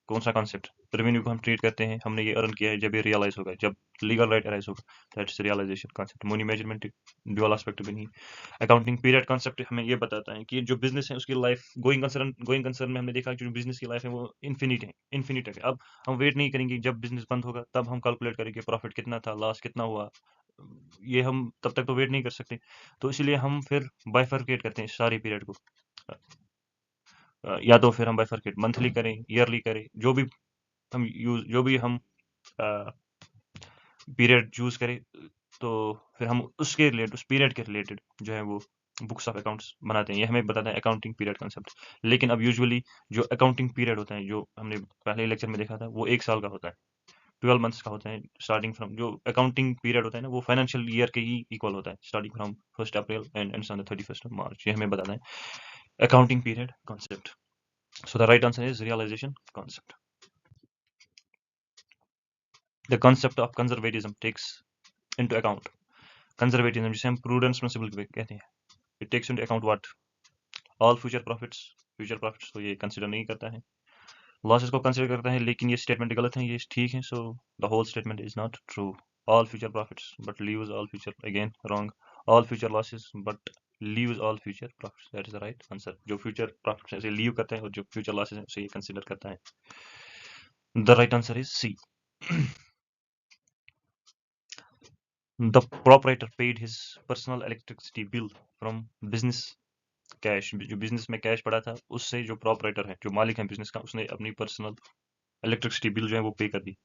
कौन सा कॉन्सेप्ट? रेवेन्यू को हम ट्रीट करते हैं, हमने ये अर्न किया है जब ये रियलाइज होगा, जब लीगल राइट अराइज होगा, that's realisation concept. Money measurement dual aspect भी नहीं। अकाउंटिंग पीरियड कॉन्सेप्ट हमें ये बताता है कि जो बिजनेस है उसकी लाइफ गोइंग कंसर्न में हमने देखा कि जो बिजनेस की लाइफ है वो इन्फिनिट है। अब हम वेट नहीं करेंगे जब बिजनेस बंद होगा तब हम कैलकुलेट करेंगे प्रॉफिट कितना था, लॉस कितना हुआ, ये हम तब तक तो वेट नहीं कर सकते। तो इसलिए हम फिर बाइफरकेट करते हैं सारी पीरियड को। या तो फिर हम बाइफरकेट मंथली करें, ईयरली करें, जो भी हम पीरियड चूज करें, तो फिर हम उसके रिलेटेड, उस पीरियड के रिलेटेड जो है वो बुक्स ऑफ अकाउंट्स बनाते हैं। ये हमें बताता है अकाउंटिंग पीरियड कॉन्सेप्ट। लेकिन अब यूजुअली जो अकाउंटिंग पीरियड होता है, जो हमने पहले लेक्चर में देखा था, वो 1 साल का होता है, 12 मंथ्स का होता है। स्टार्टिंग फ्रॉम जो अकाउंटिंग पीरियड होता है ना वो फाइनेंशियल ईयर के ही इक्वल होता है, starting from 1 April and ends on the 31 March. ये हमें बताता है accounting period concept. So the right answer is realisation concept. The concept of conservatism takes into account conservatism, जिसे हम prudence principle कहते हैं। It takes into account what? All future profits तो ये consider नहीं करता है, losses को consider करता है, लेकिन ये statement गलत है, ये ठीक है। So the whole statement is not true. All future profits but leaves all future, again wrong. All future losses but leaves all future profits, that is the right answer. जो future profits है उसे leave करता है और जो future losses है उसे ये consider करता है। The right answer is C. The proprietor paid his personal electricity bill from business cash। जो बिजनेस में कैश पड़ा था उससे जो प्रॉपराइटर है, जो मालिक है बिजनेस का, उसने अपनी पर्सनल इलेक्ट्रिसिटी बिल जो है वो पे कर दी।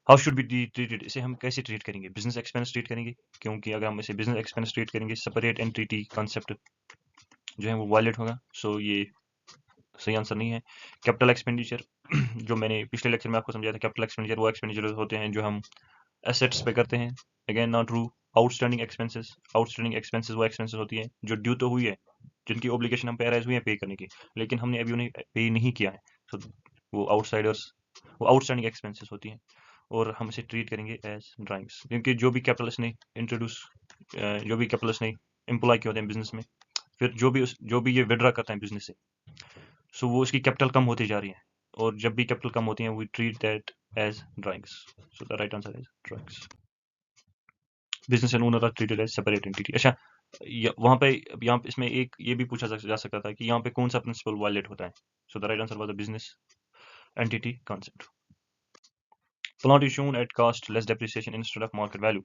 How should be treated? इसे हम कैसे ट्रीट करेंगे? बिजनेस एक्सपेंस ट्रीट करेंगे, क्योंकि अगर हम इसे बिजनेस एक्सपेंस ट्रीट करेंगे सेपरेट एंटिटी कॉन्सेप्ट जो है वो वायलेट होगा। सो ये सही आंसर नहीं है। कैपिटल एक्सपेंडिचर जो मैंने पिछले लेक्चर में आपको समझाया था, कैपिटल एक्सपेंडिचर वो एक्सपेंडिचर होते हैं जो हम एसेट्स पे करते हैं। Again not true. Outstanding expenses वो एक्सपेंसेस होती है जो ड्यू तो हुई है, जिनकी ओब्लिगेशन हम पे अराइज हुई है पे करने की, लेकिन हमने अभी उन्हें पे नहीं किया है। सो वो आउटस्टैंडिंग एक्सपेंसेस होती हैं और हम इसे ट्रीट करेंगे एज ड्राइंग्स, क्योंकि जो भी कैपिटलिस्ट ने एम्प्लॉय किए होते हैं बिजनेस में, फिर जो भी ये विड्रा करता है बिजनेस से, सो वो उसकी कैपिटल कम होती जा रही है, और जब भी कैपिटल कम होती है we treat that as drawings. So the right answer is drawings. Business and owner are treated as separate entity. अच्छा, वहां पे यहाँ पे इसमें एक ये भी पूछा जा सकता था कि यहाँ पे कौन सा प्रिंसिपल वायलेट होता है। So the right answer was the business entity concept. Plant is shown at cost less depreciation instead of market value.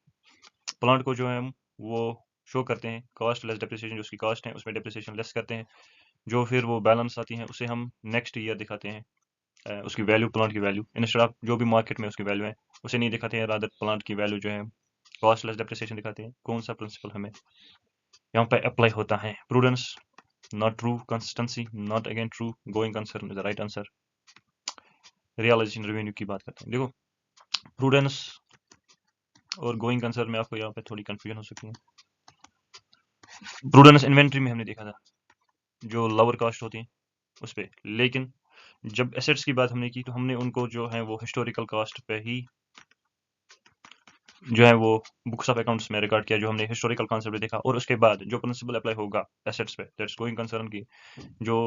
Plant को जो है हम वो शो करते हैं कॉस्ट लेस डेप्रिसिएशन, जो उसकी कॉस्ट है उसमें डेप्रिसिएशन लेस करते हैं, जो फिर वो बैलेंस आती है उसे हम नेक्स्ट ईयर दिखाते हैं। उसकी वैल्यू, प्लांट की वैल्यू इंस्टेड ऑफ जो भी मार्केट में उसकी वैल्यू है उसे नहीं दिखाते हैं, रादर प्लांट की वैल्यू जो है कॉस्ट लेस डेप्रिसिएशन दिखाते हैं। कौन सा प्रिंसिपल हमें यहाँ पे अप्लाई होता है? Prudence, not true. Consistency, not again true. Going concern is the right answer. Realisation revenue की बात करते हैं। देखो प्रूडेंस और गोइंग कंसर्न में आपको यहाँ पे थोड़ी कंफ्यूजन हो सकती है। प्रूडेंस इन्वेंट्री में हमने देखा था जो लोअर कॉस्ट होती है उस पे, लेकिन जब एसेट्स की बात हमने की तो हमने उनको जो है वो हिस्टोरिकल कॉस्ट पे ही जो है वो बुक्स ऑफ अकाउंट्स में रिकॉर्ड किया, जो हमने हिस्टोरिकल कॉन्सेप्ट देखा। और उसके बाद जो प्रिंसिपल अप्लाई होगा एसेट्स पे, दैट्स गोइंग कंसर्न की जो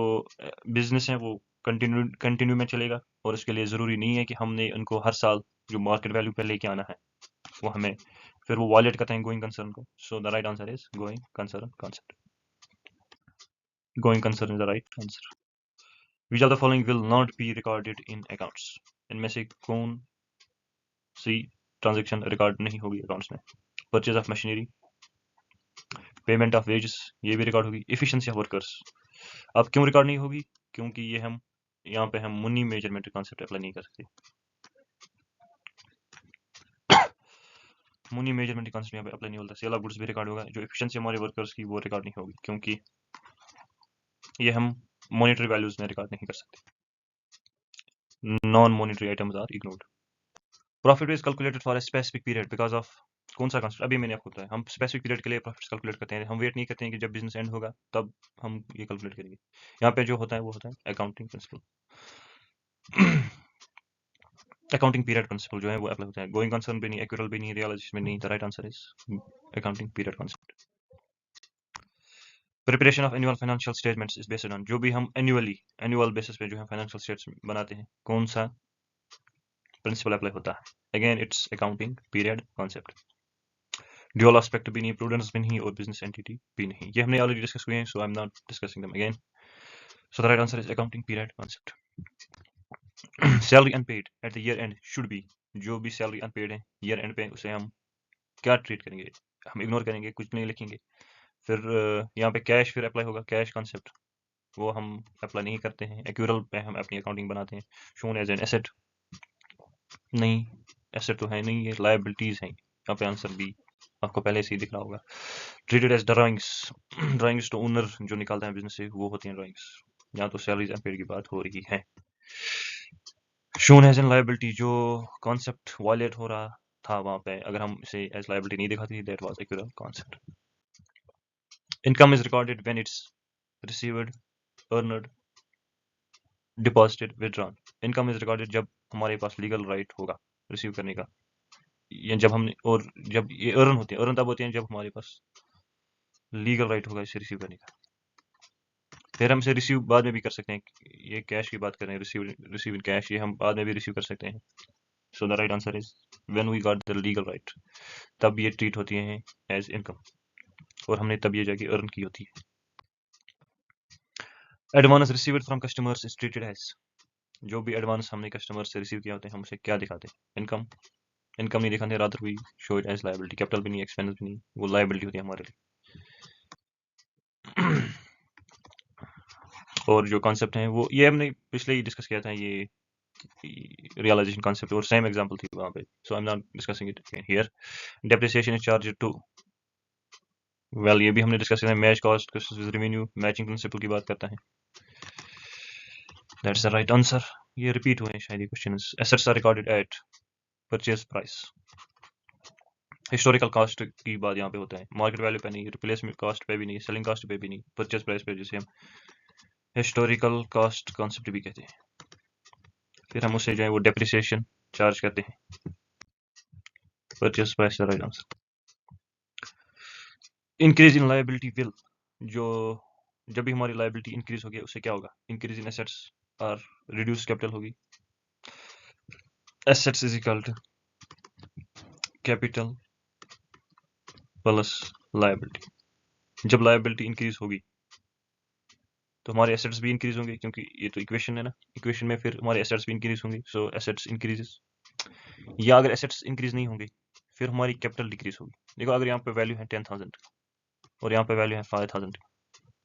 बिजनेस है वो कंटिन्यू में चलेगा, और उसके लिए ज़रूरी नहीं है कि हमने उनको हर साल जो मार्केट वैल्यू पे लेके आना है वो हमें फिर वो वॉलेट करते हैं गोइंग कंसर्न को। सो the right answer is going concern concept. Going concern is the right answer. Which of the following will not be recorded in accounts? इनमें से कौन सी ट्रांजेक्शन रिकॉर्ड नहीं होगी अकाउंट्स में? Purchase of machinery, payment of wages, ये भी record होगी। Efficiency of workers, अब क्यों रिकॉर्ड नहीं होगी? क्योंकि ये हम यहाँ पे हम मुनी मेजरमेंट कॉन्सेप्ट अप्लाई नहीं कर सकते। मुनी मेजरमेंट कॉन्सेप्ट यहाँ पे अप्लाई नहीं होता। सेल ऑफ गुड्स भी रिकॉर्ड होगा। जो एफिशिएंसी हमारे वर्कर्स की वो रिकॉर्ड नहीं होगी, क्योंकि ये हम मॉनेटरी वैल्यूज में रिकॉर्ड नहीं कर सकते। Non monetary items are ignored. Profit is calculated for a specific period because of कौन सा कॉन्सेप्ट? अभी मैंने आपको बताया, हम स्पेसिफिक पीरियड के लिए प्रॉफिट कैलकुलेट करते हैं। हम वेट नहीं करते हैं कि जब बिजनेस एंड होगा तब हम ये कैलकुलेट करेंगे। यहाँ पे जो होता है वो होता है accounting principle. Accounting period principle जो है वो अप्लाई होता है। गोइंग कंसर्न भी नहीं, एक्यूरल भी नहीं, रियलाइजेशन भी नहीं। The right answer is accounting period concept. Preparation of annual financial statements is based on, जो भी हम एनुअल बेसिस पे जो है फाइनेंशियल स्टेट्स बनाते हैं, कौन सा प्रिंसिपल अप्लाई होता है? Again it's accounting period concept. Dual aspect भी नहीं, प्रूडेंस भी नहीं, और बिजनेस एंटिटी भी नहीं। ये हमने ऑलरेडी डिस्कस हुए हैं, so I am not discussing them again. So the right answer is accounting period concept. Salary unpaid at the year end should be, जो भी सैलरी अनपेड है ईयर एंड पे उसे हम क्या ट्रीट करेंगे? हम इग्नोर करेंगे, कुछ नहीं लिखेंगे। फिर यहाँ पे कैश फिर अप्लाई होगा, कैश कॉन्सेप्ट वो हम अप्लाई नहीं करते हैं। एक्यूरल पे हम अपनी अकाउंटिंग बनाते हैं। शोन एज एन एसेट, नहीं एसेट तो है नहीं, ये लायबिलिटीज हैं। यहाँ पे आंसर बी आपको पहले से ही दिख रहा होगा। ट्रीटेड एज ड्राइंग्स, ड्राइंग्स तो ओनर जो निकालता है बिजनेस से वो होती हैं ड्राइंग्स। यहाँ तो सैलरीज अनपेड की बात हो रही है। शोन एज एन लायबिलिटी, जो कॉन्सेप्ट वायलेट हो रहा था वहां पे, अगर हम इसे एज लायबिलिटी नहीं दिखाती, that was accrual concept. Income is recorded when it's received, earned, deposited, withdrawn. Income is recorded जब हमारे पास लीगल राइट होगा रिसीव करने का, या जब हमने, और जब ये अर्न होती है, अर्न तब होती है जब हमारे पास लीगल राइट होगा इसे रिसीव करने का। फिर हम इसे रिसीव बाद में भी कर सकते हैं। ये कैश की बात कर रहे हैं, रिसीव इन कैश, ये हम बाद में भी रिसीव कर सकते हैं। So the right answer is when we got the legal right, तब ये ट्रीट होती हैं एज इनकम, और हमने तब ये जाके अर्न की होती है। Advance received from customers is treated as, जो भी एडवांस हमने कस्टमर से रिसीव किया होते हैं हम उसे क्या दिखाते हैं? इनकम। इनकम नहीं दिखाते, rather we show it as liability. Capital भी नहीं, एक्सपेंस भी नहीं, वो लायबिलिटी होती है हमारे लिए। और जो कॉन्सेप्ट है वो ये हमने पिछले ही डिस्कस किया था, ये रियलाइजेशन कॉन्सेप्ट, और सेम एग्जांपल थी वहां पे, so I am not discussing it here. Depreciation is charge to, well ये भी हमने डिस्कस किया। Match cost revenue, matching principle की बात करता है। That's the right answer. ये रिपीट हुए हैं शायद ये questions. Assets are recorded at purchase price. Historical cost की बात यहाँ पे होता है, मार्केट वैल्यू पे नहीं, रिप्लेसमेंट कॉस्ट पे भी नहीं, सेलिंग कॉस्ट पे भी नहीं, परचेज प्राइस पे, जिसे हम हिस्टोरिकल कॉस्ट कॉन्सेप्ट भी कहते हैं। फिर हम उसे जो है वो डेप्रिसिएशन चार्ज करते हैं। Purchase price the right answer. Increase in liability will, जो जब भी हमारी लायबिलिटी इंक्रीज होगी उससे क्या होगा? इंक्रीज इन एसेट्स और रिड्यूस कैपिटल होगी। Assets is equal to capital plus liability. जब लायबिलिटी इंक्रीज होगी तो हमारे एसेट्स भी इंक्रीज होंगे, क्योंकि ये तो इक्वेशन है ना, इक्वेशन में फिर हमारे एसेट्स भी इंक्रीज होंगे, सो एसेट्स इंक्रीजेस। या अगर एसेट्स इंक्रीज नहीं होंगे फिर हमारी कैपिटल डिक्रीज होगी। देखो अगर यहाँ पे वैल्यू है 10,000 और यहाँ पे वैल्यू है 5,000,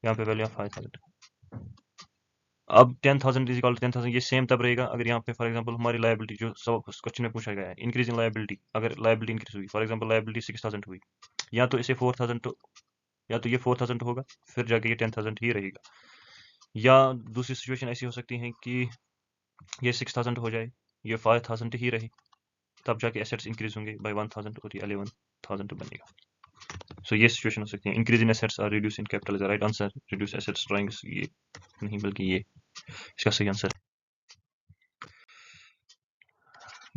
यहाँ पे वैल्यू है 5,000, अब 10,000 इज इक्वल टू 10,000, ये सेम तब रहेगा अगर यहाँ पे फॉर एग्जांपल हमारी लायबिलिटी जो सब क्वेश्चन में पूछा गया है, इंक्रीज इन लायबिलिटी, अगर लायबिलिटी इंक्रीज हुई, फॉर एग्जांपल लायबिलिटी 6,000 हुई, या तो इसे 4,000 तो, या तो ये 4,000 होगा फिर जाके ये 10,000 ही रहेगा। या दूसरी सिचुएशन ऐसी हो सकती है कि ये 6000 हो जाए, ये 5000 ही रहे, तब जाके एसेट्स इंक्रीज होंगे बाय 1000 और ये 11000 बनेगा। सो ये सिचुएशन हो सकती है। इंक्रीज इन एसेट्स और reduce in capital is the right answer. Reduce assets drawing ये नहीं बल्कि ये इसका सही आंसर।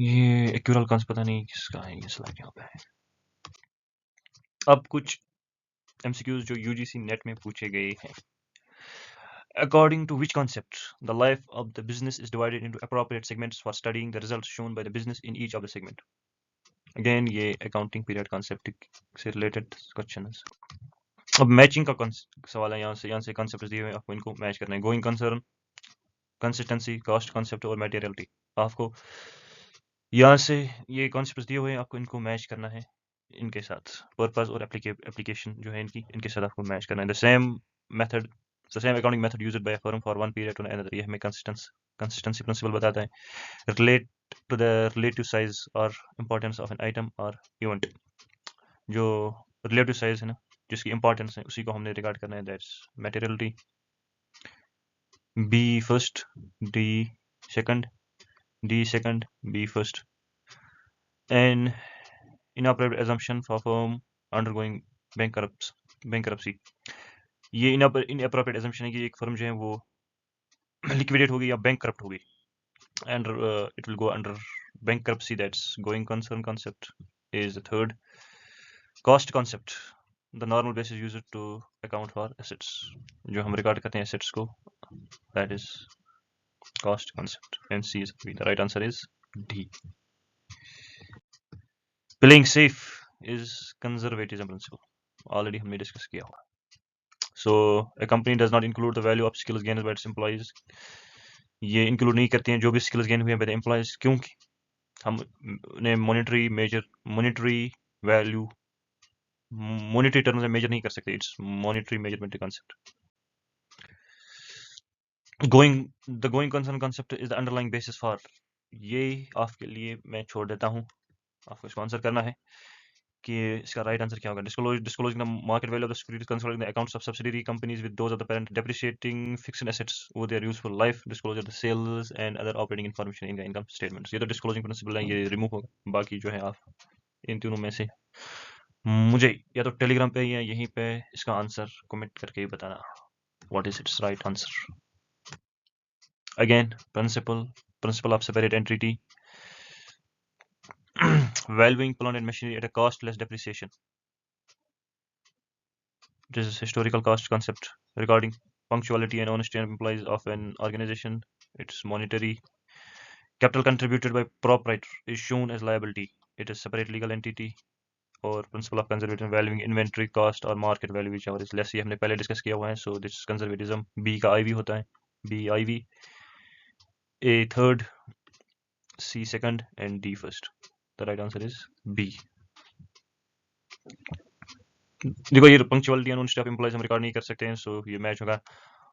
ये एक्यूरल कॉन्स पता नहीं किसका है, ये स्लाइड यहाँ पे है। अब कुछ एमसीक्यूज जो यूजीसी नेट में पूछे गए हैं। According to which concept the life of the business is divided into appropriate segments for studying the results shown by the business in each of the segment? Again ये accounting period concept से related question है। अब matching का सवाल है, यहाँ से concept दिए हुए आपको इनको मैच करना है। Going concern, consistency, cost concept और मटेरियलिटी। आपको यहाँ से ये कॉन्सेप्ट दिए हुए हैं, आपको इनको मैच करना है इनके साथ। पर्पस और एप्लीकेशन जो है इनके साथ आपको मैच करना है। The same method, the same accounting method used by a firm for one period to another, ये हमें consistency principle बताता है। relate to the relative size or importance of an item or event, जो relative size है ना, जिसकी importance है उसी को हमने रिगार्ड करना है, that's materiality। B first, D second, D second, B first। and inappropriate assumption for firm undergoing bankruptcy, ये inappropriate assumption है कि एक फर्म जो है वो liquidate होगी या bankrupt होगी, and it will go under bankruptcy, that's going concern concept is the third। cost concept, the normal basis used to account for assets, जो हम रिकॉर्ड करते हैं assets को, that is cost concept, and C is the right answer is D। playing safe is conservatism principle, already हमने discuss किया हुआ। so a company does not include the value of skills gained by its employees, ये include नहीं करती हैं जो भी skills gain हुए हैं बाय द एम्प्लॉयज, क्योंकि हम ने मॉनेटरी वैल्यू मॉनेटरी टर्म्स में मेजर नहीं कर सकते, it's monetary measurement concept. The going concern concept is the underlying basis for, ये आपके लिए मैं छोड़ देता हूँ, आपको इसको आंसर करना है कि इसका राइट आंसर क्या होगा। Disclosing the market value of the securities, consolidating the accounts of subsidiary companies with those of the parent, depreciating fixed assets over their useful life, disclosure the sales and other operating information in the income statements. ये तो disclosing principal है, ये remove होगा। बाकी जो है आप इन तीनों में से मुझे या तो टेलीग्राम पे या यहीं पे इसका आंसर कमेंट करके बताना, what is it's right answer. Again principle of separate entity, valuing plant and machinery at a cost less depreciation, this is historical cost concept regarding punctuality and honesty and employees of an organization, it's monetary। capital contributed by proprietor is shown as liability, it is separate legal entity। और principle of conservatism, valuing inventory cost और market value whichever is less, ये हमने पहले discuss किया हुआ है। So this conservatism, B का IV होता है, B IV, A third, C second and D first. The right answer is B. देखो ये punctuality and honesty of employees हम रिकॉर्ड नहीं कर सकते हैं, सो ये मैच होगा।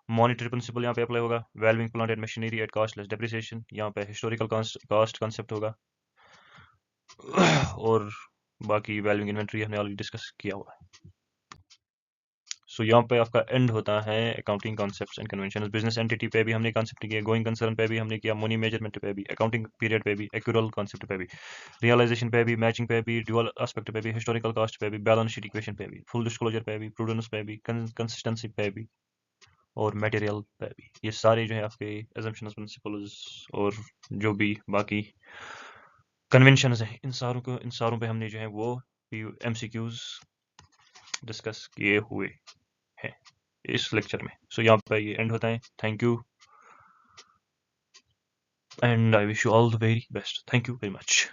मॉनेटरी प्रिंसिपल यहाँ पे अप्लाई होगा, valuing plant and machinery at cost less depreciation, यहाँ पे हिस्टोरिकल कॉस्ट कंसेप्ट होगा। और बाकी वैल्यूइंग इन्वेंटरी हमने ऑलरेडी डिस्कस किया हुआ है। सो यहाँ पे आपका एंड होता है accounting concepts and conventions. Business entity पे भी हमने कॉन्सेप्ट किया, गोइंग कंसर्न पे भी हमने किया, मनी मेजरमेंट पे भी, अकाउंटिंग पीरियड पे भी, एक्यूरल कॉन्सेप्ट पे भी, रियलाइजेशन पे भी, मैचिंग पे भी, ड्यूअल एस्पेक्ट पे भी, हिस्टोरिकल कॉस्ट पे भी, बैलेंस शीट इक्वेशन पे भी, फुल डिस्क्लोजर पे भी, प्रूडेंस पे भी, कंसिस्टेंसी पे भी और मटेरियल पे भी। ये सारे जो है आपके assumptions, प्रिंसिपल्स और जो भी बाकी कन्वेंशंस हैं, इन सारों पे हमने जो है वो एमसीक्यूज डिस्कस किए हुए हैं इस लेक्चर में। सो यहाँ पे ये एंड होता है। Thank you and I wish you all the very best. Thank you very much.